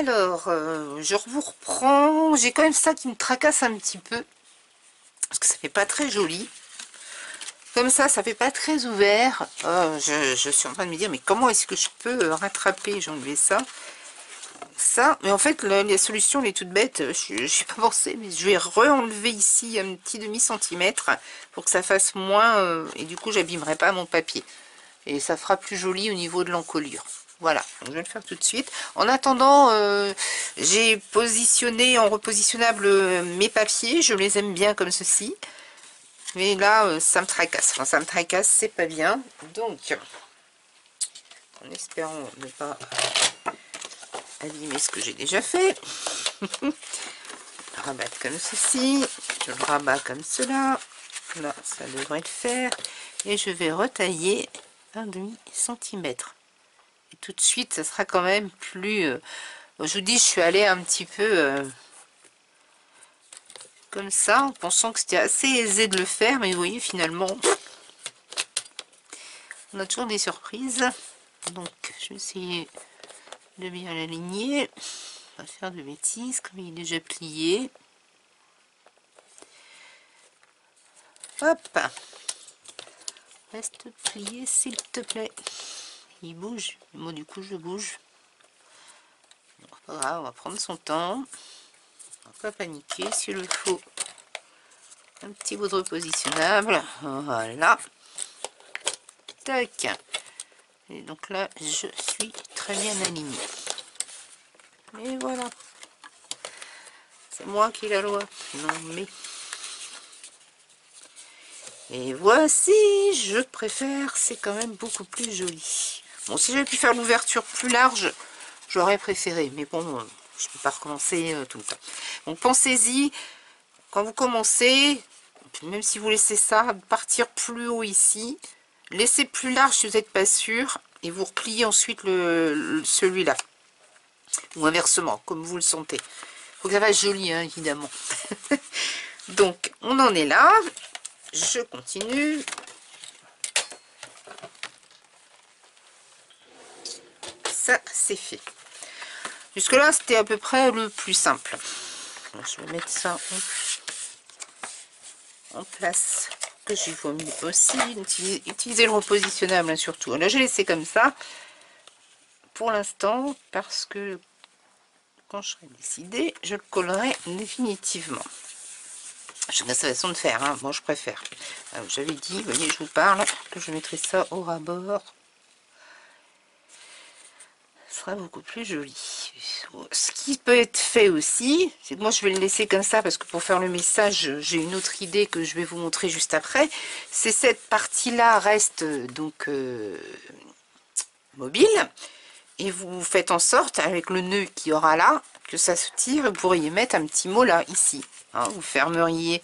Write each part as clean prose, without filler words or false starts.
Alors, je vous reprends. J'ai quand même ça qui me tracasse un petit peu. Parce que ça fait pas très joli. Comme ça fait pas très ouvert. Je suis en train de me dire, mais comment est-ce que je peux rattraper? J'ai enlevé ça. Mais en fait, la solution, elle est toute bête. Je n'y ai pas pensé, mais je vais re-enlever ici un petit demi-centimètre pour que ça fasse moins. Et du coup, j'abîmerai pas mon papier. Et ça fera plus joli au niveau de l'encolure. Voilà, donc je vais le faire tout de suite. En attendant, j'ai positionné en repositionnable mes papiers. Je les aime bien comme ceci. Mais là, ça me tracasse. Enfin, ça me tracasse, c'est pas bien. Donc, en espérant ne pas abîmer ce que j'ai déjà fait. Rabattre comme ceci. Je le rabats comme cela. Là, ça devrait le faire. Et je vais retailler un demi-centimètre. Et tout de suite, ça sera quand même plus... je vous dis, je suis allée un petit peu comme ça, en pensant que c'était assez aisé de le faire. Mais vous voyez, finalement, on a toujours des surprises. Donc, je vais essayer de bien l'aligner. Pas faire de bêtises, comme il est déjà plié. Hop! Reste plié, s'il te plaît. Il bouge. Moi, du coup, je bouge. Bon, pas grave, on va prendre son temps. On va pas paniquer. S'il le faut, un petit bout de repositionnable. Voilà. Tac. Et donc là, je suis très bien alignée. Et voilà. C'est moi qui ai la loi. Non, mais... Et voici, je préfère, c'est quand même beaucoup plus joli. Bon, si j'avais pu faire l'ouverture plus large, j'aurais préféré. Mais bon, je ne peux pas recommencer tout le temps. Donc pensez-y, quand vous commencez, même si vous laissez ça, partir plus haut ici. Laissez plus large si vous n'êtes pas sûr. Et vous repliez ensuite celui-là. Ou inversement, comme vous le sentez. Il faut que ça fasse joli, hein, évidemment. Donc, on en est là. Je continue. Ça, c'est fait. Jusque là, c'était à peu près le plus simple. Donc, je vais mettre ça en place. Que j'ai vomi aussi. Utiliser le repositionnable, hein, surtout. Là, j'ai laissé comme ça. Pour l'instant, parce que quand je serai décidée, je le collerai définitivement. Chacun sa façon de faire, hein. Moi je préfère. J'avais dit, vous voyez, je vous parle, que je mettrai ça au ras-bord. Ce sera beaucoup plus joli. Ce qui peut être fait aussi, c'est que moi je vais le laisser comme ça, parce que pour faire le message, j'ai une autre idée que je vais vous montrer juste après. C'est cette partie-là reste donc mobile. Et vous faites en sorte, avec le nœud qu'il y aura là, que ça se tire. Vous pourriez mettre un petit mot là, ici. Hein, vous fermeriez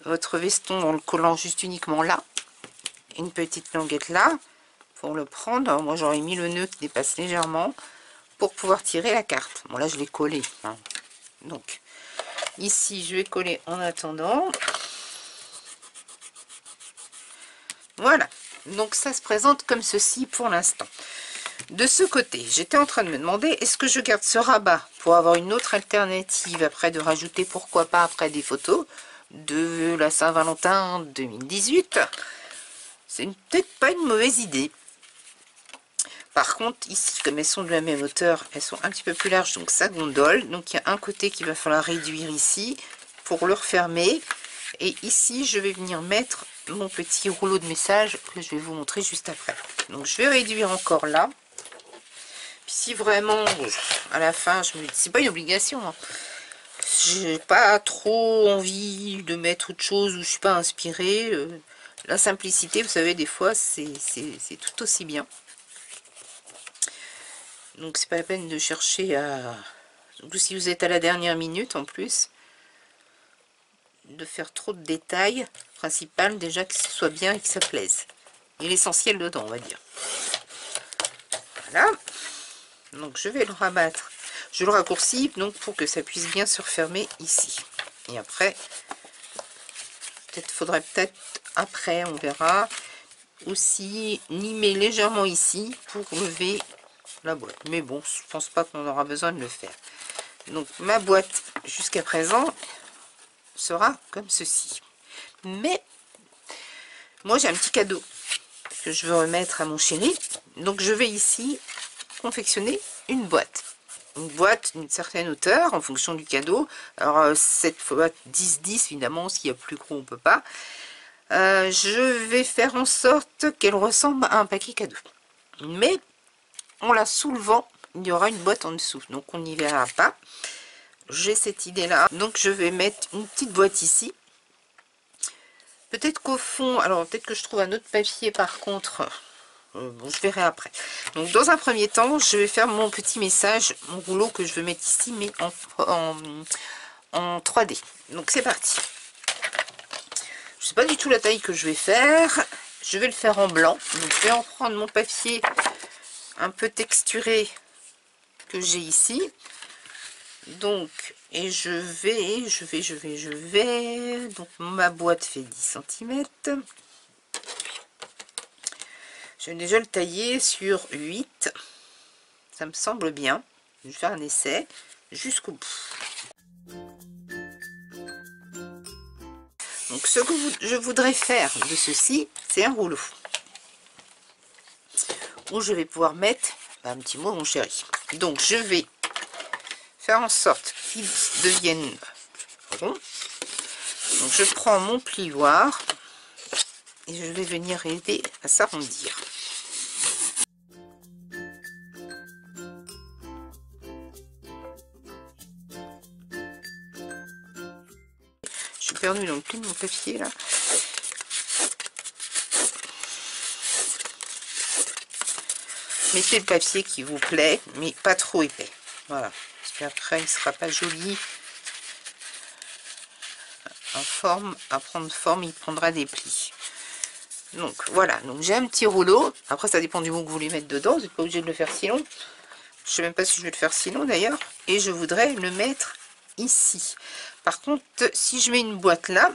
votre veston en le collant juste uniquement là. Une petite languette là, pour le prendre. Alors, moi, j'aurais mis le nœud qui dépasse légèrement pour pouvoir tirer la carte. Bon, là, je l'ai collé. Hein. Donc, ici, je vais coller en attendant. Voilà. Donc, ça se présente comme ceci pour l'instant. De ce côté, j'étais en train de me demander, est-ce que je garde ce rabat pour avoir une autre alternative après de rajouter, pourquoi pas, après des photos de la Saint-Valentin 2018. C'est peut-être pas une mauvaise idée. Par contre, ici, comme elles sont de la même hauteur, elles sont un petit peu plus larges, donc ça gondole. Donc il y a un côté qu'il va falloir réduire ici pour le refermer. Et ici, je vais venir mettre mon petit rouleau de message que je vais vous montrer juste après. Donc je vais réduire encore là. Si vraiment, à la fin, je me dis, c'est pas une obligation, hein. J'ai pas trop envie de mettre autre chose ou je suis pas inspirée. La simplicité, vous savez, des fois, c'est tout aussi bien. Donc, c'est pas la peine de chercher à... Surtout si vous êtes à la dernière minute, en plus, de faire trop de détails. Principal, déjà, que ce soit bien et que ça plaise. Et l'essentiel dedans, on va dire. Voilà. Donc je vais le rabattre, je le raccourcis donc pour que ça puisse bien se refermer ici. Et après, faudrait peut-être après, on verra, aussi limer légèrement ici pour lever la boîte. Mais bon, je pense pas qu'on aura besoin de le faire. Donc ma boîte jusqu'à présent sera comme ceci. Mais moi j'ai un petit cadeau que je veux remettre à mon chéri. Donc je vais ici confectionner une boîte. Une boîte d'une certaine hauteur en fonction du cadeau. Alors cette boîte 10-10 évidemment, s'il y a plus gros on peut pas. Je vais faire en sorte qu'elle ressemble à un paquet cadeau. Mais en la soulevant, il y aura une boîte en dessous. Donc on n'y verra pas. J'ai cette idée là. Donc je vais mettre une petite boîte ici. Peut-être qu'au fond, alors peut-être que je trouve un autre papier par contre. Bon, je verrai après. Donc dans un premier temps, je vais faire mon petit message, mon rouleau que je veux mettre ici, mais en 3D. Donc c'est parti. Je sais pas du tout la taille que je vais faire. Je vais le faire en blanc. Donc je vais en prendre mon papier un peu texturé que j'ai ici. Donc, et je vais. Donc ma boîte fait 10 cm. Je vais déjà le tailler sur 8. Ça me semble bien. Je vais faire un essai jusqu'au bout. Donc ce que je voudrais faire de ceci, c'est un rouleau. Où je vais pouvoir mettre un petit mot mon chéri. Donc je vais faire en sorte qu'il devienne rond. Donc je prends mon plioir et je vais venir aider à s'arrondir. Je suis perdue dans le pli de mon papier là. Mettez le papier qui vous plaît, mais pas trop épais. Voilà, parce qu'après il ne sera pas joli. En forme, à prendre forme, il prendra des plis. Donc voilà, donc j'ai un petit rouleau. Après ça dépend du mot que vous voulez mettre dedans, vous n'êtes pas obligé de le faire si long. Je sais même pas si je vais le faire si long d'ailleurs. Et je voudrais le mettre ici. Par contre, si je mets une boîte là,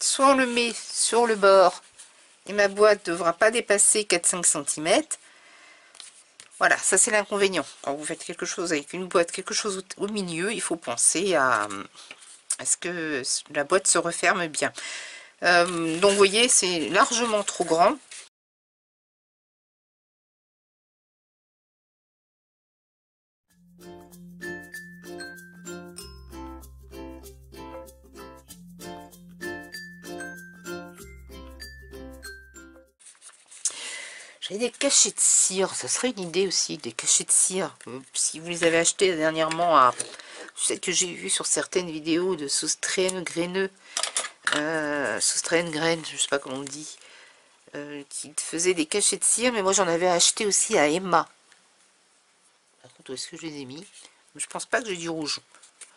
soit on le met sur le bord et ma boîte ne devra pas dépasser 4-5 cm. Voilà, ça c'est l'inconvénient. Quand vous faites quelque chose avec une boîte, quelque chose au milieu, il faut penser à ce que la boîte se referme bien. Donc vous voyez, c'est largement trop grand. J'ai des cachets de cire, ça serait une idée aussi, des cachets de cire. Si vous les avez achetés dernièrement à... Je sais que j'ai vu sur certaines vidéos de Soustraine graineux, Soustraine graine, je sais pas comment on dit, qui faisait des cachets de cire, mais moi j'en avais acheté aussi à Emma. Par contre, où est-ce que je les ai mis? Je pense pas que j'ai du rouge.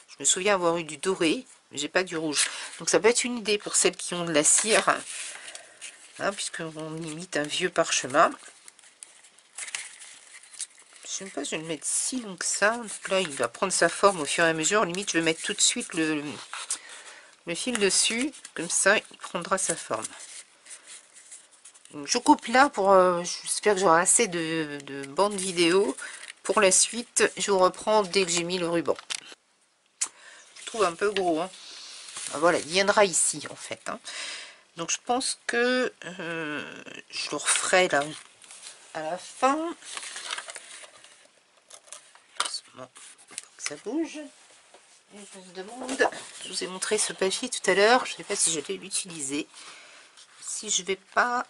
Je me souviens avoir eu du doré, mais j'ai pas du rouge. Donc ça peut être une idée pour celles qui ont de la cire. Hein, puisqu'on imite un vieux parchemin. Je sais pas si je vais le mettre si long que ça. Donc là, il va prendre sa forme au fur et à mesure. Limite, je vais mettre tout de suite le fil dessus. Comme ça, il prendra sa forme. Donc, je coupe là pour... j'espère que j'aurai assez de bandes vidéo. Pour la suite, je vous reprends dès que j'ai mis le ruban. Je trouve un peu gros. Hein. Ah, voilà, il viendra ici, en fait. Hein. Donc je pense que je le referai là à la fin. Bon, que ça bouge. Et je me demande, je vous ai montré ce papier tout à l'heure, je ne sais pas si je vais l'utiliser. Si je vais pas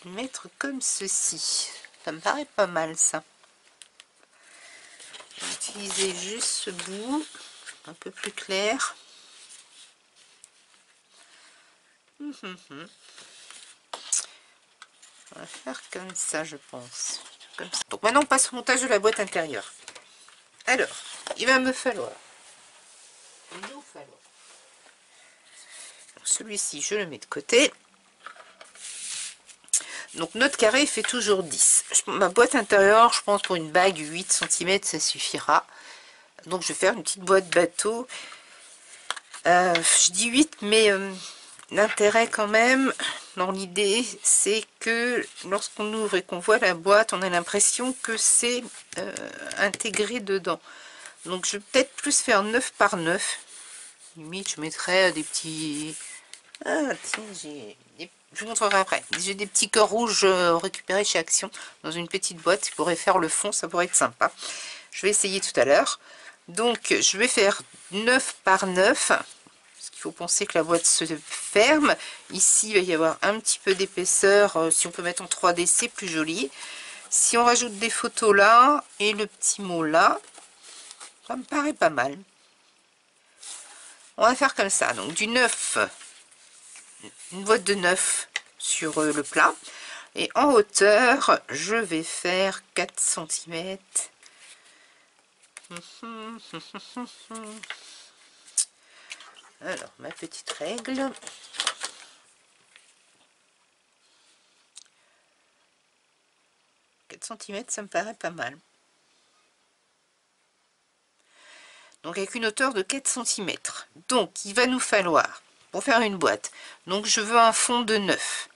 le mettre comme ceci. Ça me paraît pas mal ça. Je vais utiliser juste ce bout, un peu plus clair. On va faire comme ça, je pense. Comme ça. Donc maintenant, on passe au montage de la boîte intérieure. Alors, il va me falloir... Celui-ci, je le mets de côté. Donc notre carré fait toujours 10. Ma boîte intérieure, je pense pour une bague 8 cm, ça suffira. Donc je vais faire une petite boîte bateau. Je dis 8, mais l'intérêt quand même dans l'idée, c'est que lorsqu'on ouvre et qu'on voit la boîte, on a l'impression que c'est intégré dedans. Donc je vais peut-être plus faire 9 par 9. Limite, je mettrais des petits... Ah, tiens, je vous montrerai après. J'ai des petits cœurs rouges récupérés chez Action dans une petite boîte. Je pourrais faire le fond, ça pourrait être sympa. Je vais essayer tout à l'heure. Donc, je vais faire 9 par 9. Parce qu'il faut penser que la boîte se ferme. Ici, il va y avoir un petit peu d'épaisseur. Si on peut mettre en 3D, c'est plus joli. Si on rajoute des photos là et le petit mot là, ça me paraît pas mal. On va faire comme ça. Donc, du 9, une boîte de 9 sur le plat. Et en hauteur, je vais faire 4 cm. Alors, ma petite règle. Centimètres, ça me paraît pas mal. Donc avec une hauteur de 4 cm. Donc il va nous falloir, pour faire une boîte, donc je veux un fond de 9.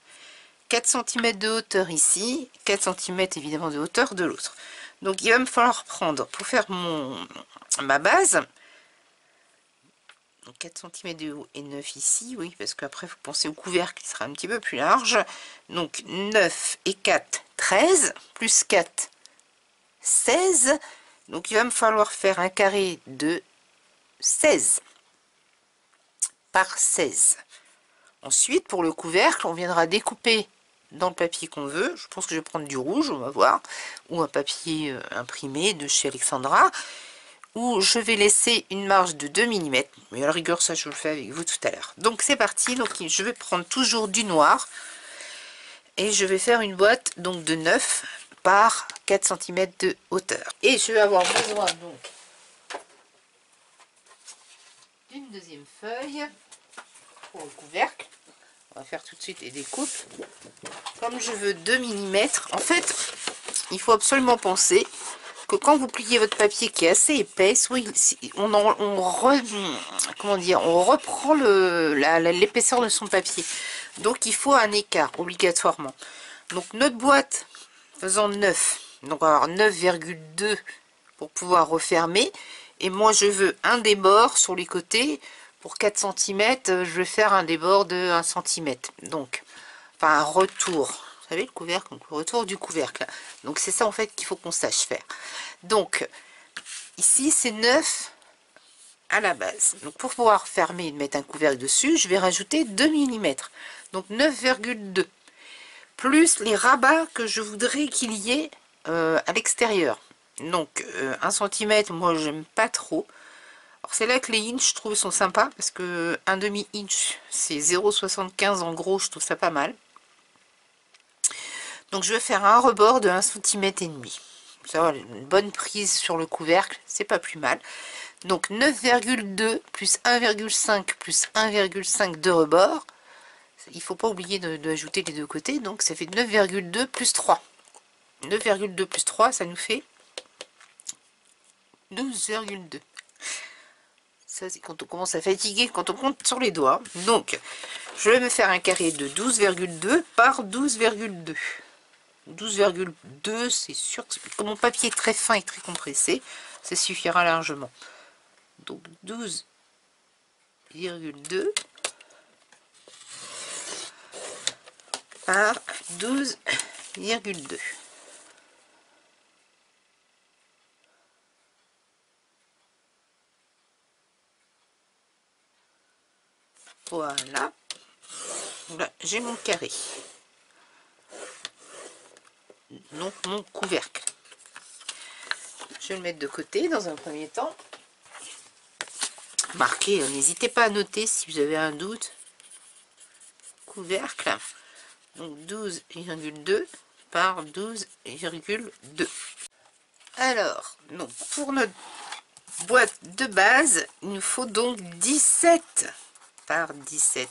4 cm de hauteur ici, 4 cm évidemment de hauteur de l'autre. Donc il va me falloir prendre, pour faire ma base, donc 4 cm de haut et 9 ici, oui, parce qu'après il faut penser au couvercle qui sera un petit peu plus large. Donc 9 et 4, 13, plus 4, 16. Donc il va me falloir faire un carré de 16 par 16. Ensuite, pour le couvercle, on viendra découper dans le papier qu'on veut. Je pense que je vais prendre du rouge, on va voir, ou un papier imprimé de chez Alexandra, où je vais laisser une marge de 2 mm. Mais à la rigueur, ça je le fais avec vous tout à l'heure. Donc c'est parti. Donc je vais prendre toujours du noir et je vais faire une boîte donc de 9 par 4 cm de hauteur. Et je vais avoir besoin donc d'une deuxième feuille pour le couvercle. On va faire tout de suite les découpes. Comme je veux 2 mm, en fait, il faut absolument penser que quand vous pliez votre papier qui est assez épais, on reprend l'épaisseur de son papier. Donc il faut un écart obligatoirement. Donc notre boîte faisant 9, donc on va avoir 9,2 pour pouvoir refermer. Et moi je veux un débord sur les côtés. Pour 4 cm, je vais faire un débord de 1 cm. Donc, enfin un retour. Vous savez le couvercle, donc le retour du couvercle. Donc c'est ça en fait qu'il faut qu'on sache faire. Donc ici c'est 9 à la base. Donc pour pouvoir fermer et mettre un couvercle dessus, je vais rajouter 2 mm. Donc 9,2. Plus les rabats que je voudrais qu'il y ait à l'extérieur. Donc 1 cm, moi j'aime pas trop. Alors c'est là que les inches je trouve sont sympas parce que 1/2 inch c'est 0,75 en gros, je trouve ça pas mal. Donc je vais faire un rebord de 1,5 cm. Ça va, une bonne prise sur le couvercle, c'est pas plus mal. Donc 9,2 plus 1,5 plus 1,5 de rebord. Il faut pas oublier d'ajouter les deux côtés, donc ça fait 9,2 plus 3. 9,2 plus 3, ça nous fait 12,2. Ça, c'est quand on commence à fatiguer, quand on compte sur les doigts. Donc, je vais me faire un carré de 12,2 par 12,2. 12,2, c'est sûr que comme mon papier est très fin et très compressé, ça suffira largement. Donc, 12,2 par 12,2. Voilà. Là, j'ai mon carré. Donc mon couvercle. Je vais le mettre de côté dans un premier temps. Marquez, n'hésitez pas à noter si vous avez un doute. Couvercle. Donc 12,2 par 12,2. Alors, donc pour notre boîte de base, il nous faut donc 17 par 17.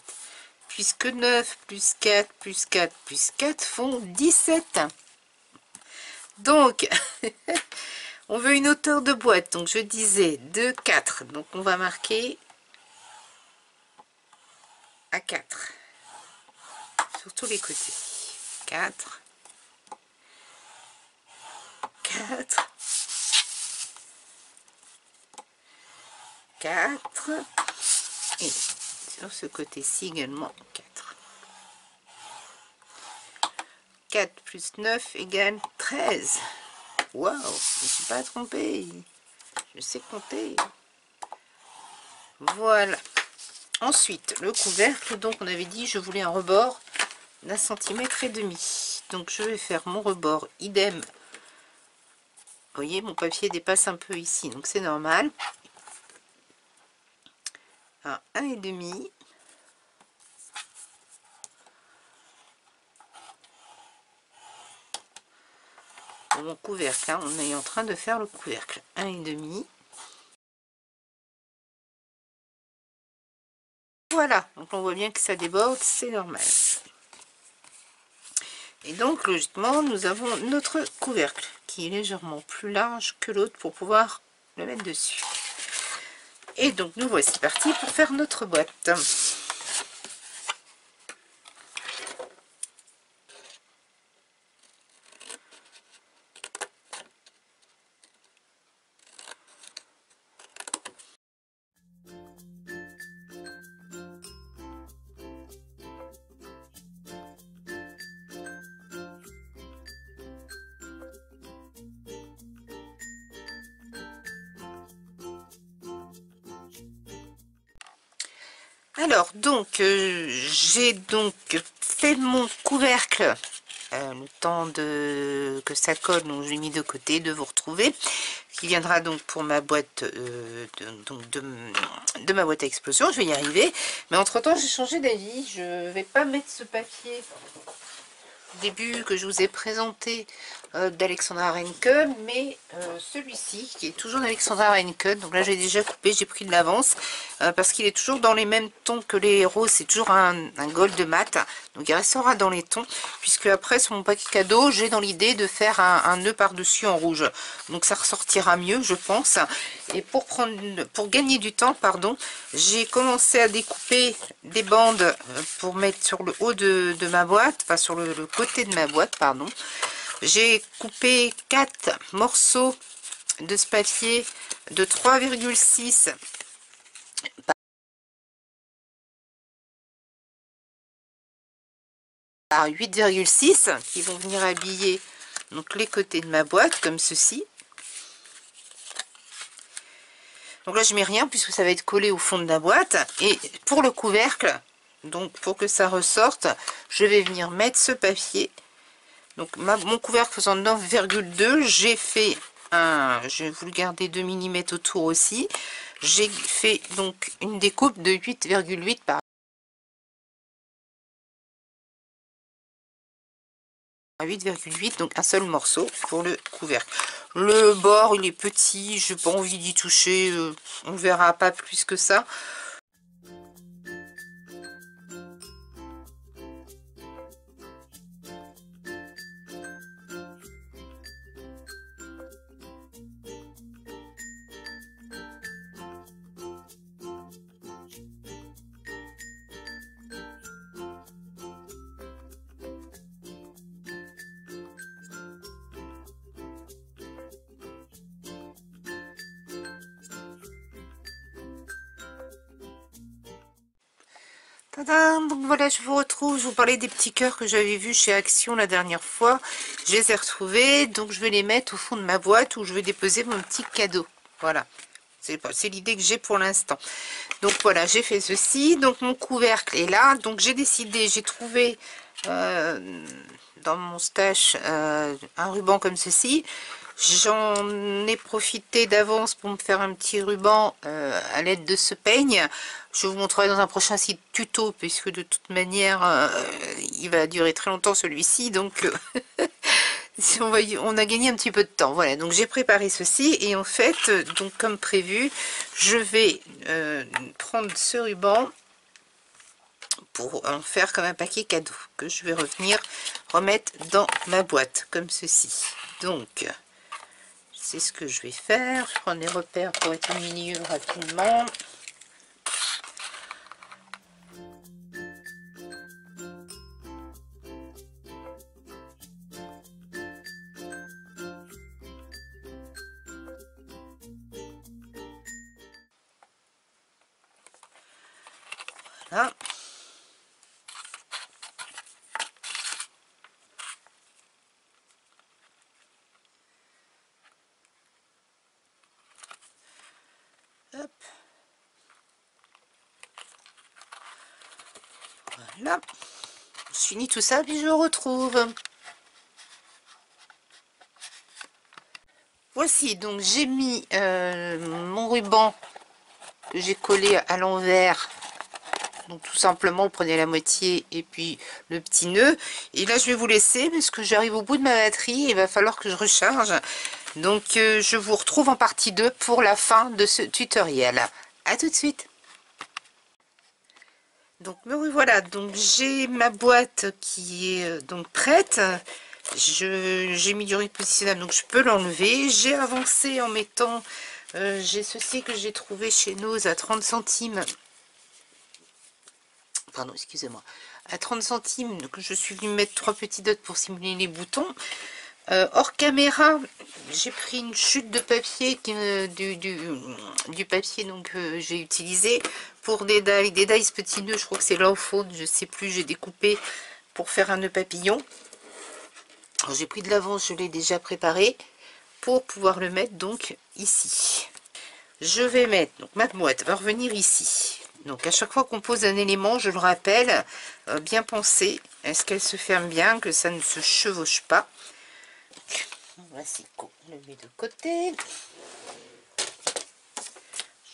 Puisque 9 plus 4 plus 4 plus 4 font 17. Donc, on veut une hauteur de boîte. Donc, je disais de 4. Donc, on va marquer à 4. sur tous les côtés. 4, 4, 4, et sur ce côté-ci également 4. 4 plus 9 égale 13. Waouh, je ne me suis pas trompée. Je sais compter. Voilà. Ensuite, le couvercle, donc on avait dit je voulais un rebord d'1,5 cm. Donc je vais faire mon rebord idem. Vous voyez, mon papier dépasse un peu ici, donc c'est normal. À 1,5. Pour mon couvercle, hein, on est en train de faire le couvercle. 1,5. Voilà, donc on voit bien que ça déborde, c'est normal. Et donc logiquement nous avons notre couvercle qui est légèrement plus large que l'autre pour pouvoir le mettre dessus. Et donc nous voici partis pour faire notre boîte. Alors donc j'ai donc fait mon couvercle le temps que ça colle, donc je l'ai mis de côté, de vous retrouver, qui viendra donc pour ma boîte de ma boîte à explosion. Je vais y arriver, mais entre temps j'ai changé d'avis. Je vais pas mettre ce papier début que je vous ai présenté d'Alexandra Reinke, mais celui-ci qui est toujours d'Alexandra Reinke. Donc là j'ai déjà coupé, j'ai pris de l'avance parce qu'il est toujours dans les mêmes tons que les roses. C'est toujours un gold mat, donc il restera dans les tons, puisque après sur mon paquet cadeau j'ai dans l'idée de faire un nœud par dessus en rouge, donc ça ressortira mieux je pense. Et pour gagner du temps, pardon, j'ai commencé à découper des bandes pour mettre sur le haut de ma boîte, enfin sur le côté de ma boîte, pardon. J'ai coupé 4 morceaux de ce papier de 3,6 par 8,6 qui vont venir habiller donc les côtés de ma boîte comme ceci. Donc là je mets rien puisque ça va être collé au fond de la boîte. Et pour le couvercle, donc pour que ça ressorte, je vais venir mettre ce papier. Donc mon couvercle faisant 9,2, j'ai fait je vais vous le garder 2 mm autour aussi. J'ai fait donc une découpe de 8,8 par 8,8, donc un seul morceau pour le couvercle. Le bord il est petit, je n'ai pas envie d'y toucher, on verra pas plus que ça. Tadam, donc voilà, je vous retrouve. Je vous parlais des petits cœurs que j'avais vus chez Action la dernière fois. Je les ai retrouvés, donc je vais les mettre au fond de ma boîte où je vais déposer mon petit cadeau. Voilà, c'est l'idée que j'ai pour l'instant. Donc voilà, j'ai fait ceci. Donc mon couvercle est là. Donc j'ai décidé, j'ai trouvé dans mon stash un ruban comme ceci. J'en ai profité d'avance pour me faire un petit ruban à l'aide de ce peigne. Je vous montrerai dans un prochain site tuto, puisque de toute manière, il va durer très longtemps celui-ci. Donc, on a gagné un petit peu de temps. Voilà, donc j'ai préparé ceci. Et en fait, donc comme prévu, je vais prendre ce ruban pour en faire comme un paquet cadeau, que je vais remettre dans ma boîte, comme ceci. Donc... c'est ce que je vais faire. Je prends des repères pour être au milieu rapidement. Voilà. Hop. Voilà. Je finis tout ça, puis je retrouve. Voici, donc j'ai mis mon ruban que j'ai collé à l'envers. Donc tout simplement, vous prenez la moitié et puis le petit nœud. Et là, je vais vous laisser parce que j'arrive au bout de ma batterie. Il va falloir que je recharge. Donc je vous retrouve en partie 2 pour la fin de ce tutoriel. À tout de suite. Donc me revoilà. Donc j'ai ma boîte qui est donc prête. J'ai mis du repositionnable, donc je peux l'enlever. J'ai avancé en mettant... j'ai ceci que j'ai trouvé chez Nose à 30 centimes. Pardon, excusez-moi. À 30 centimes, donc je suis venue mettre 3 petits dots pour simuler les boutons. Hors caméra, j'ai pris une chute de papier, du papier donc j'ai utilisé pour des dies petits nœuds. Je crois que c'est là au fond, je sais plus, j'ai découpé pour faire un nœud papillon. J'ai pris de l'avance, je l'ai déjà préparé pour pouvoir le mettre donc ici. Je vais mettre, donc ma boîte va revenir ici. Donc à chaque fois qu'on pose un élément, je le rappelle, bien penser, est-ce qu'elle se ferme bien, que ça ne se chevauche pas. Voici qu'on le met de côté.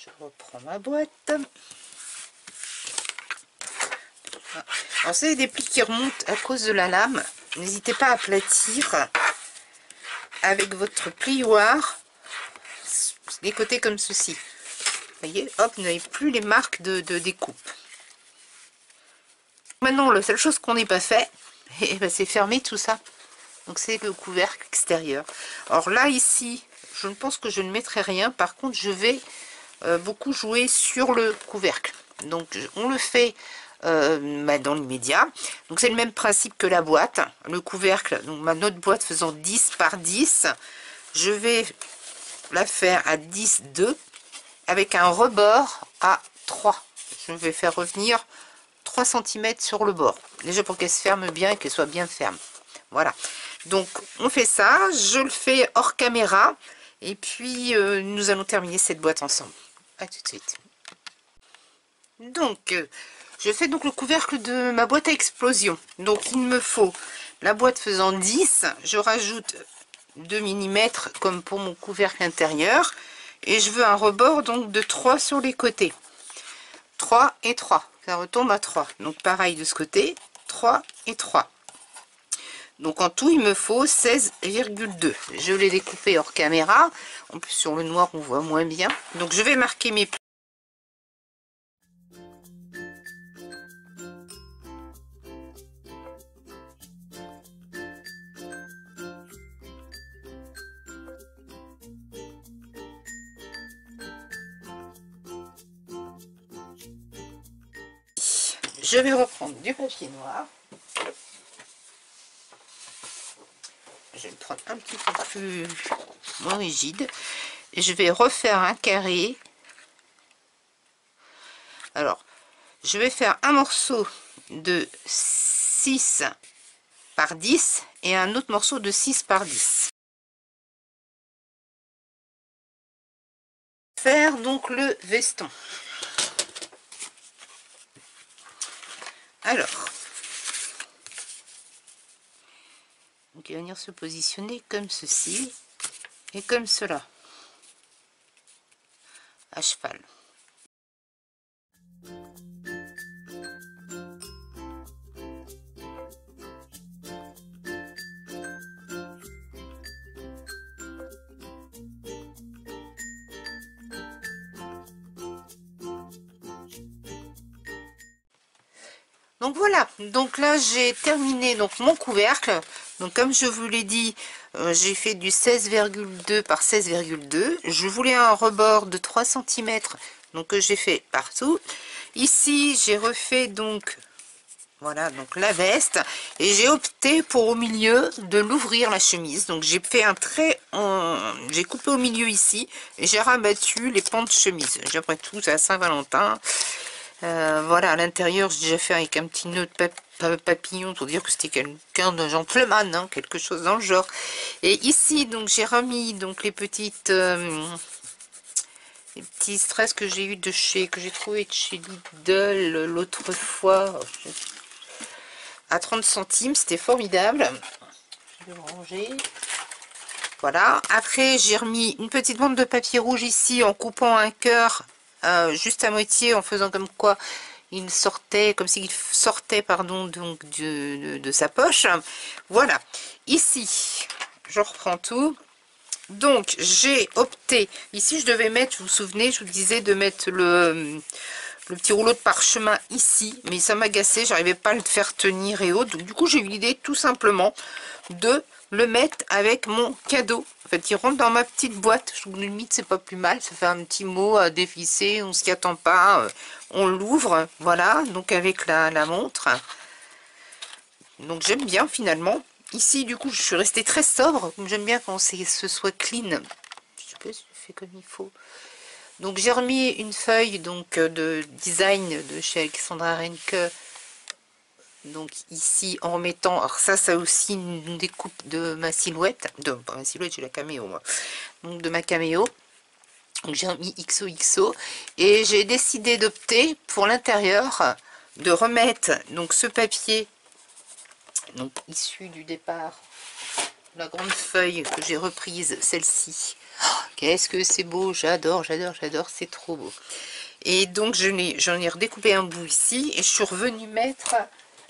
Je reprends ma boîte. Alors c'est des plis qui remontent à cause de la lame. N'hésitez pas à aplatir avec votre plioir les côtés comme ceci. Vous voyez, hop, vous n'avez plus les marques de découpe. Maintenant, la seule chose qu'on n'ait pas fait, ben, c'est fermer tout ça. Donc c'est le couvercle extérieur. Alors là, ici, je ne pense que je ne mettrai rien. Par contre, je vais beaucoup jouer sur le couvercle. Donc on le fait dans l'immédiat. Donc c'est le même principe que la boîte. Le couvercle, donc ma notre boîte faisant 10 par 10, je vais la faire à 10,2 avec un rebord à 3. Je vais faire revenir 3 cm sur le bord. Déjà pour qu'elle se ferme bien et qu'elle soit bien ferme. Voilà. Donc on fait ça. Je le fais hors caméra. Et puis nous allons terminer cette boîte ensemble. À tout de suite. Donc je fais donc le couvercle de ma boîte à explosion. Donc il me faut la boîte faisant 10. Je rajoute 2 mm comme pour mon couvercle intérieur. Et je veux un rebord donc de 3 sur les côtés. 3 et 3. Ça retombe à 3. Donc pareil de ce côté. 3 et 3. Donc en tout il me faut 16,2. Je l'ai découpé hors caméra. En plus sur le noir on voit moins bien. Donc je vais marquer mes plis. Je vais reprendre du papier noir. Je vais le prendre un petit peu plus moins rigide. Et je vais refaire un carré. Alors, je vais faire un morceau de 6 par 10 et un autre morceau de 6 par 10. Faire donc le veston. Alors, donc il va venir se positionner comme ceci et comme cela, à cheval. Donc voilà, donc là j'ai terminé donc mon couvercle. Donc comme je vous l'ai dit, j'ai fait du 16,2 par 16,2. Je voulais un rebord de 3 cm, donc que j'ai fait partout. Ici j'ai refait donc voilà donc la veste et j'ai opté pour au milieu de l'ouvrir la chemise. Donc j'ai fait un trait, j'ai coupé au milieu ici et j'ai rabattu les pans de chemise. Après tout c'est à Saint-Valentin. Voilà, à l'intérieur, j'ai déjà fait avec un petit nœud de papillon pour dire que c'était quelqu'un d'un gentleman, hein, quelque chose dans le genre. Et ici, donc, j'ai remis donc les petits stress que j'ai eu que j'ai trouvé de chez Lidl l'autre fois à 30 centimes. C'était formidable. Je vais le ranger. Voilà. Après, j'ai remis une petite bande de papier rouge ici en coupant un cœur juste à moitié, en faisant comme quoi il sortait, comme s'il sortait, pardon, donc de sa poche. Voilà. Ici, je reprends tout. Donc, j'ai opté, ici je devais mettre, vous vous souvenez, je vous disais de mettre le petit rouleau de parchemin ici, mais ça m'agaçait, j'arrivais pas à le faire tenir et autres. Donc du coup, j'ai eu l'idée tout simplement de le mettre avec mon cadeau. En fait, il rentre dans ma petite boîte. Je trouve limite, c'est pas plus mal. Ça fait un petit mot à dévisser, on s'y attend pas. On l'ouvre, voilà, donc avec la montre. Donc j'aime bien finalement. Ici, du coup, je suis restée très sobre. J'aime bien quand ce soit clean. Je sais pas si je fais comme il faut. Donc j'ai remis une feuille donc de design de chez Alexandra Renke. Donc ici en remettant, alors ça aussi une découpe de ma silhouette, pas ma silhouette, j'ai la caméo moi. Donc de ma caméo. Donc j'ai remis XOXO et j'ai décidé d'opter pour l'intérieur de remettre donc ce papier donc issu du départ, la grande feuille que j'ai reprise, celle-ci. Oh, qu'est-ce que c'est beau, j'adore, j'adore, j'adore, c'est trop beau. Et donc j'en ai redécoupé un bout ici et je suis revenue mettre,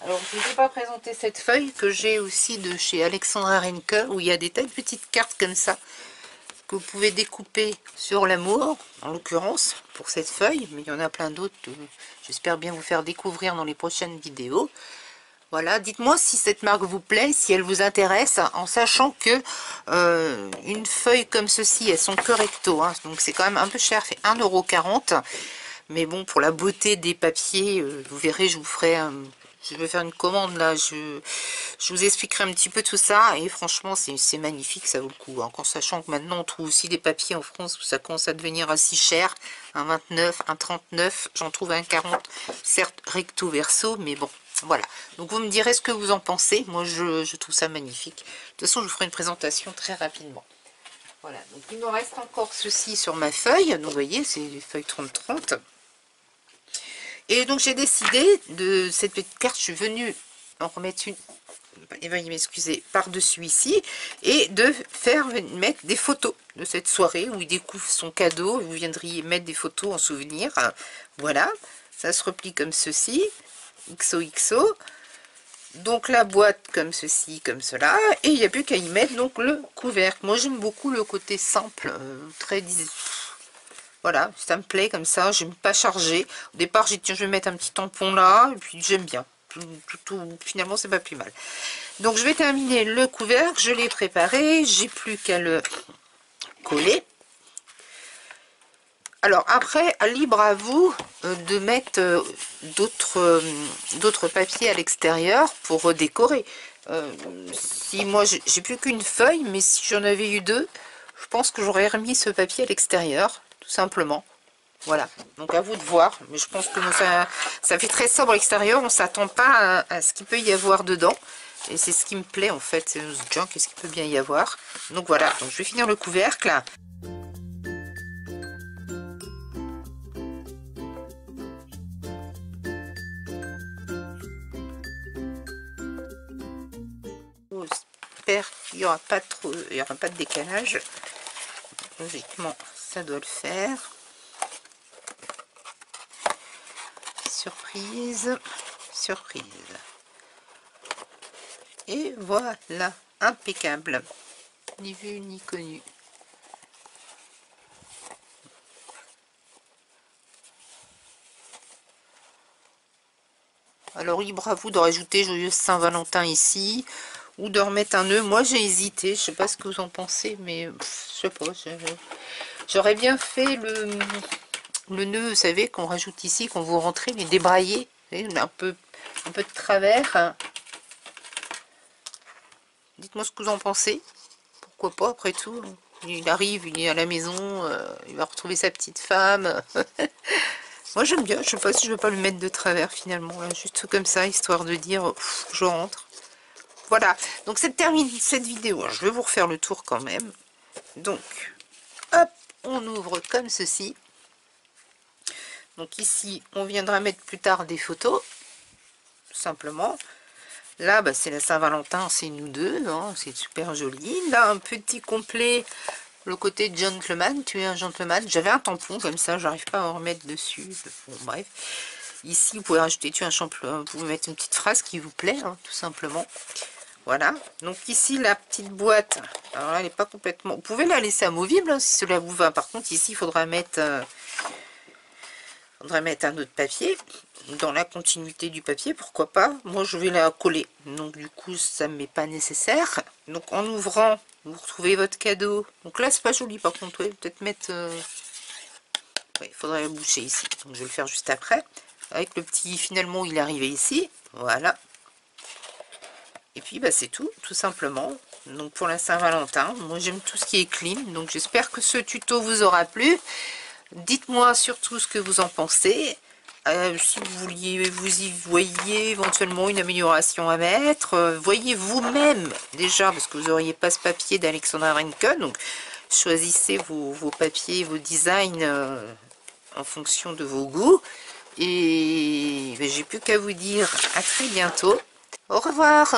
alors je ne vous ai pas présenté cette feuille que j'ai aussi de chez Alexandra Renke, où il y a des tas de petites cartes comme ça que vous pouvez découper sur l'amour, en l'occurrence pour cette feuille, mais il y en a plein d'autres, j'espère bien vous faire découvrir dans les prochaines vidéos. Voilà, dites-moi si cette marque vous plaît, si elle vous intéresse, en sachant que une feuille comme ceci, elles sont que recto, hein, donc c'est quand même un peu cher, fait 1,40 €. Mais bon, pour la beauté des papiers, vous verrez, je vous ferai je vais faire une commande là, je vous expliquerai un petit peu tout ça, et franchement c'est magnifique, ça vaut le coup, hein, en sachant que maintenant on trouve aussi des papiers en France où ça commence à devenir assez cher, un 29, un 39, j'en trouve un 40, certes recto verso, mais bon, voilà. Donc vous me direz ce que vous en pensez, moi je trouve ça magnifique. De toute façon je vous ferai une présentation très rapidement. Voilà, donc il me reste encore ceci sur ma feuille, donc vous voyez c'est les feuilles 30-30. Et donc j'ai décidé de cette petite carte, je suis venue en remettre une, veuillez m'excuser, par-dessus ici, et de mettre des photos de cette soirée où il découvre son cadeau, vous viendriez mettre des photos en souvenir. Voilà, ça se replie comme ceci, XOXO. Donc la boîte comme ceci, comme cela, et il n'y a plus qu'à y mettre donc le couvercle. Moi j'aime beaucoup le côté simple, très voilà, ça me plaît comme ça, je n'aime pas charger. Au départ, j'ai dit, tiens, je vais mettre un petit tampon là, et puis j'aime bien. Finalement, c'est pas plus mal. Donc, je vais terminer le couvercle, je l'ai préparé, j'ai plus qu'à le coller. Alors, après, libre à vous de mettre d'autres papiers à l'extérieur pour décorer. Si moi, j'ai plus qu'une feuille, mais si j'en avais eu deux, je pense que j'aurais remis ce papier à l'extérieur, tout simplement. Voilà, donc à vous de voir, mais je pense que ça fait très sobre à l'extérieur, on ne s'attend pas à ce qu'il peut y avoir dedans, et c'est ce qui me plaît en fait, c'est ce junk, qu'est-ce qu'il peut bien y avoir. Donc voilà, donc je vais finir le couvercle. J'espère qu'il n'y aura pas trop, il y aura pas de décalage, logiquement ça doit le faire. Surprise, surprise. Et voilà, impeccable. Ni vu ni connu. Alors libre à vous de rajouter Joyeuse Saint-Valentin ici, ou de remettre un nœud. Moi j'ai hésité, je sais pas ce que vous en pensez, mais je sais pas, j'aurais bien fait le nœud, vous savez, qu'on rajoute ici, qu'on vous rentrez, les débraillés, un peu de travers. Dites-moi ce que vous en pensez. Pourquoi pas, après tout. Il arrive, il est à la maison, il va retrouver sa petite femme. Moi j'aime bien, je sais pas si je vais pas le mettre de travers finalement, là, juste comme ça, histoire de dire je rentre. Voilà, donc c'est terminé cette vidéo. Alors, je vais vous refaire le tour quand même. Donc, hop, on ouvre comme ceci. Donc ici, on viendra mettre plus tard des photos, tout simplement. Là, bah, c'est la Saint-Valentin, c'est nous deux, hein, c'est super joli. Là, un petit complet, le côté gentleman, tu es un gentleman. J'avais un tampon comme ça, j'arrive pas à en remettre dessus. Bon, bref. Ici, vous pouvez rajouter, tu es un champion, vous pouvez mettre une petite phrase qui vous plaît, hein, tout simplement. Voilà. Donc ici, la petite boîte, alors là, elle n'est pas complètement... Vous pouvez la laisser amovible, hein, si cela vous va. Par contre, ici, il faudra mettre un autre papier dans la continuité du papier, pourquoi pas. Moi je vais la coller, donc du coup ça ne m'est pas nécessaire. Donc en ouvrant, vous retrouvez votre cadeau. Donc là c'est pas joli, par contre, ouais, peut-être mettre il faudrait le boucher ici, donc je vais le faire juste après avec le petit. Finalement il est arrivé ici, voilà. Et puis bah c'est tout simplement. Donc pour la Saint-Valentin, moi j'aime tout ce qui est clean, donc j'espère que ce tuto vous aura plu. Dites-moi surtout ce que vous en pensez. Si vous y voyez éventuellement une amélioration à mettre. Voyez vous-même déjà, parce que vous n'auriez pas ce papier d'Alexandra Rankin. Donc choisissez vos papiers, vos designs en fonction de vos goûts. Et ben, j'ai plus qu'à vous dire à très bientôt. Au revoir.